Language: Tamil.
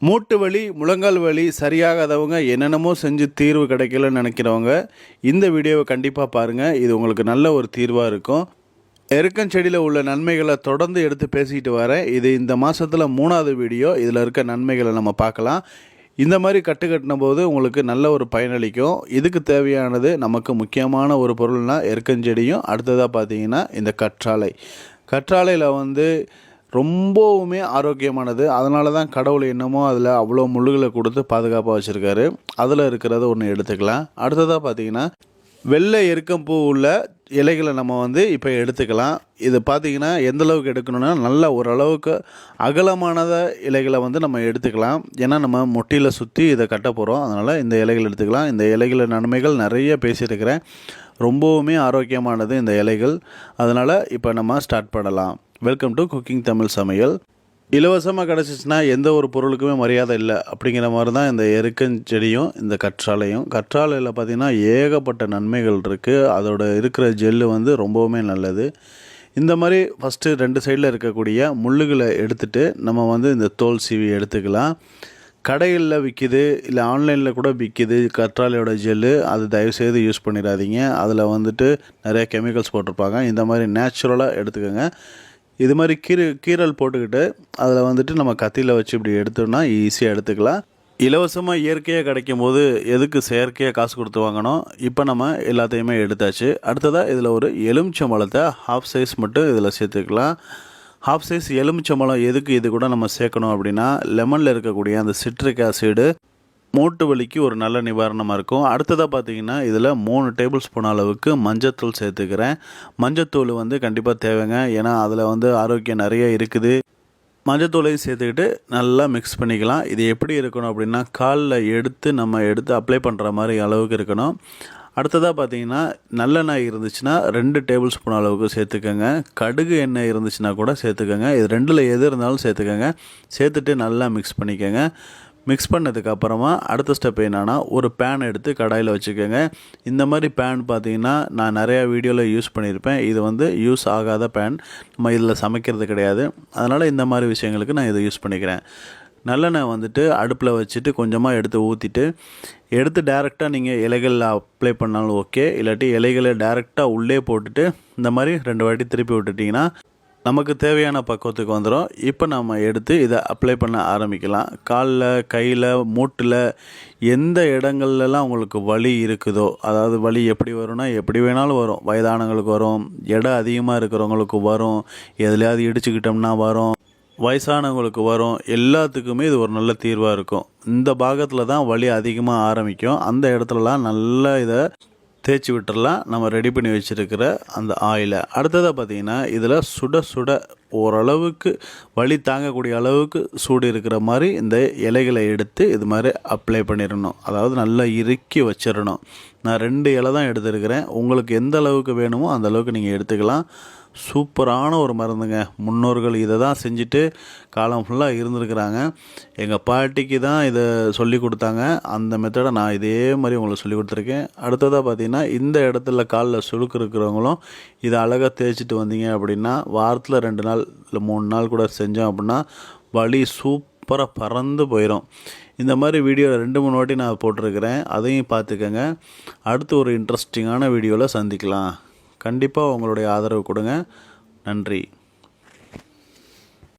மூட்டு வலி முழங்கால் வலி சரியாகாதவங்க என்னென்னமோ செஞ்சு தீர்வு கிடைக்கலன்னு நினைக்கிறவங்க இந்த வீடியோவை கண்டிப்பாக பாருங்கள். இது உங்களுக்கு நல்ல ஒரு தீர்வாக இருக்கும். எருக்கஞ்செடியில் உள்ள நன்மைகளை தொடர்ந்து எடுத்து பேசிக்கிட்டு வரேன். இது இந்த மாதத்தில் 3வது வீடியோ. இதில் இருக்க நன்மைகளை நம்ம பார்க்கலாம். இந்த மாதிரி கட்டுக்கட்டின போது உங்களுக்கு நல்ல ஒரு பயனளிக்கும். இதுக்கு தேவையானது நமக்கு முக்கியமான ஒரு பொருள்னால் எருக்கஞ்செடியும், அடுத்ததாக பார்த்தீங்கன்னா இந்த கற்றாழையில் ரொம்பவுமே ஆரோக்கியமானது. அதனால தான் கடவுள் என்னமோ அதில் அவ்வளோ முள்ளுகளை கொடுத்து பாதுகாப்பாக வச்சுருக்காரு. அதில் இருக்கிறத ஒன்று எடுத்துக்கலாம். அடுத்ததாக பார்த்திங்கன்னா வெள்ளை எருக்கம்பூ உள்ள இலைகளை நம்ம இப்போ எடுத்துக்கலாம். இது பார்த்திங்கன்னா எந்தளவுக்கு எடுக்கணும்னா நல்ல ஓரளவுக்கு அகலமானத இலைகளை நம்ம எடுத்துக்கலாம். ஏன்னா நம்ம மொட்டியில் சுற்றி இதை கட்ட போகிறோம். அதனால் இந்த இலைகள் எடுத்துக்கலாம். இந்த இலைகள நன்மைகள் நிறைய பேசியிருக்கிறேன். ரொம்பவுமே ஆரோக்கியமானது இந்த இலைகள். அதனால் இப்போ நம்ம ஸ்டார்ட் பண்ணலாம். வெல்கம் டு குக்கிங் தமிழ் சமையல். இலவசமாக கிடச்சிச்சின்னா எந்த ஒரு பொருளுக்குமே மரியாதை இல்லை அப்படிங்கிற மாதிரி தான் இந்த எருக்கஞ்செடியும் இந்த கற்றாழையில் பார்த்திங்கன்னா ஏகப்பட்ட நன்மைகள் இருக்குது. அதோட இருக்கிற ஜெல்லு ரொம்பவுமே நல்லது. இந்த மாதிரி ஃபஸ்ட்டு 2 சைடில் இருக்கக்கூடிய முள்ளுகளை எடுத்துகிட்டு நம்ம இந்த தோல் சீவி எடுத்துக்கலாம். கடைகளில் விற்கிது, இல்லை ஆன்லைனில் கூட விற்கிது கற்றாழையோட ஜெல்லு. அது தயவுசெய்து யூஸ் பண்ணிடாதீங்க. அதில் நிறைய கெமிக்கல்ஸ் போட்டிருப்பாங்க. இந்த மாதிரி நேச்சுரலாக எடுத்துக்கோங்க. இது மாதிரி கீரல் போட்டுக்கிட்டு அதில் நம்ம கத்தியில் வச்சு இப்படி எடுத்தோம்னா ஈஸியாக எடுத்துக்கலாம். இலவசமாக இயற்கையாக கிடைக்கும் போது எதுக்கு செயற்கையாக காசு கொடுத்து வாங்கணும். இப்போ நம்ம எல்லாத்தையுமே எடுத்தாச்சு. அடுத்ததாக இதில் ஒரு எலுமிச்சம்பழத்தை ஹாஃப் சைஸ் மட்டும் இதில் சேர்த்துக்கலாம். ஹாஃப் சைஸ் எலுமிச்சம்பழம் எதுக்கு இது கூட நம்ம சேர்க்கணும் அப்படின்னா, லெமனில் இருக்கக்கூடிய அந்த சிட்ரிக் ஆசிடு மூட்டு வலிக்கு ஒரு நல்ல நிவாரணமாக இருக்கும். அடுத்ததாக பார்த்திங்கன்னா இதில் 3 டேபிள் ஸ்பூன் அளவுக்கு மஞ்சத்தூள் சேர்த்துக்கிறேன். மஞ்சத்தூள் கண்டிப்பாக தேவைங்க. ஏன்னா அதில் ஆரோக்கியம் நிறைய இருக்குது. மஞ்சத்தூளையும் சேர்த்துக்கிட்டு நல்லா மிக்ஸ் பண்ணிக்கலாம். இது எப்படி இருக்கணும் அப்படின்னா, காலில் எடுத்து அப்ளை பண்ணுற மாதிரி அளவுக்கு இருக்கணும். அடுத்ததாக பார்த்திங்கன்னா நல்லெண்ணெய் இருந்துச்சுன்னா 2 டேபிள் ஸ்பூன் அளவுக்கு சேர்த்துக்கோங்க. கடுகு எண்ணெய் இருந்துச்சுன்னா கூட சேர்த்துக்கோங்க. இது 2ல் எது இருந்தாலும் சேர்த்துக்கோங்க. சேர்த்துட்டு நல்லா மிக்ஸ் பண்ணிக்கோங்க. மிக்ஸ் பண்ணதுக்கப்புறமா அடுத்த ஸ்டெப் என்னென்னா, ஒரு பேன் எடுத்து கடாயில் வச்சுக்கோங்க. இந்த மாதிரி பேன் பார்த்திங்கன்னா நான் நிறையா வீடியோவில் யூஸ் பண்ணியிருப்பேன். இது யூஸ் ஆகாத பேன். நம்ம இதில் சமைக்கிறது கிடையாது. அதனால் இந்த மாதிரி விஷயங்களுக்கு நான் இதை யூஸ் பண்ணிக்கிறேன். நல்லெண்ணெய் அடுப்பில் வச்சுட்டு கொஞ்சமாக எடுத்து டேரெக்டாக நீங்கள் இலைகளில் அப்ளை பண்ணாலும் ஓகே. இல்லாட்டி இலைகளை டேரெக்டாக உள்ளே போட்டுட்டு இந்த மாதிரி 2 வாட்டி திருப்பி விட்டுட்டிங்கன்னா நமக்கு தேவையான பக்குவத்துக்கு வந்துடும். இப்போ நம்ம எடுத்து இதை அப்ளை பண்ண ஆரம்பிக்கலாம். காலில், கையில், மூட்டில் எந்த இடங்கள்லாம் உங்களுக்கு வலி இருக்குதோ, அதாவது வலி எப்படி வரும்னா எப்படி வேணாலும் வரும். வயதானவங்களுக்கு வரும், எடை அதிகமாக இருக்கிறவங்களுக்கு வரும், எதுலையாவது இடிச்சுக்கிட்டோம்னா வரும், வயசானவங்களுக்கு வரும். எல்லாத்துக்குமே இது ஒரு நல்ல தீர்வாக இருக்கும். இந்த பாகத்தில் தான் வலி அதிகமாக ஆரம்பிக்கும். அந்த இடத்துலலாம் நல்லா இதை தேய்ச்சி விட்டுறலாம். நம்ம ரெடி பண்ணி வச்சுருக்கிற அந்த ஆயிலை அடுத்ததாக பார்த்திங்கன்னா இதில் சுட ஓரளவுக்கு வலி தாங்கக்கூடிய அளவுக்கு சூடு இருக்கிற மாதிரி இந்த இலைகளை எடுத்து இது மாதிரி அப்ளை பண்ணிடணும். அதாவது நல்லா இறுக்கி வச்சிடணும். நான் 2 இலை தான் எடுத்துருக்கிறேன். உங்களுக்கு எந்த அளவுக்கு வேணுமோ அந்த அளவுக்கு நீங்கள் எடுத்துக்கலாம். சூப்பரான ஒரு மருந்துங்க. முன்னோர்கள் இதை தான் செஞ்சுட்டு காலம் ஃபுல்லாக இருந்திருக்கிறாங்க. எங்கள் பாட்டிக்கு தான் இதை சொல்லி கொடுத்தாங்க. அந்த மெத்தடை நான் இதே மாதிரி உங்களுக்கு சொல்லி கொடுத்துருக்கேன். அடுத்ததாக பார்த்திங்கன்னா இந்த இடத்துல காலில் சுளுக்கு இருக்கிறவங்களும் இதை அழகாக தேய்ச்சிட்டு வந்தீங்க அப்படின்னா வாரத்தில் 2 நாள் இல்லை 3 நாள் கூட செஞ்சோம் அப்படின்னா வலி சூப்பராக பறந்து போயிடும். இந்த மாதிரி வீடியோ 2-3 வாட்டி நான் போட்டிருக்கிறேன். அதையும் பார்த்துக்கங்க. அடுத்து ஒரு இன்ட்ரெஸ்டிங்கான வீடியோவில் சந்திக்கலாம். கண்டிப்பாக உங்களுடைய ஆதரவு கொடுங்க. நன்றி.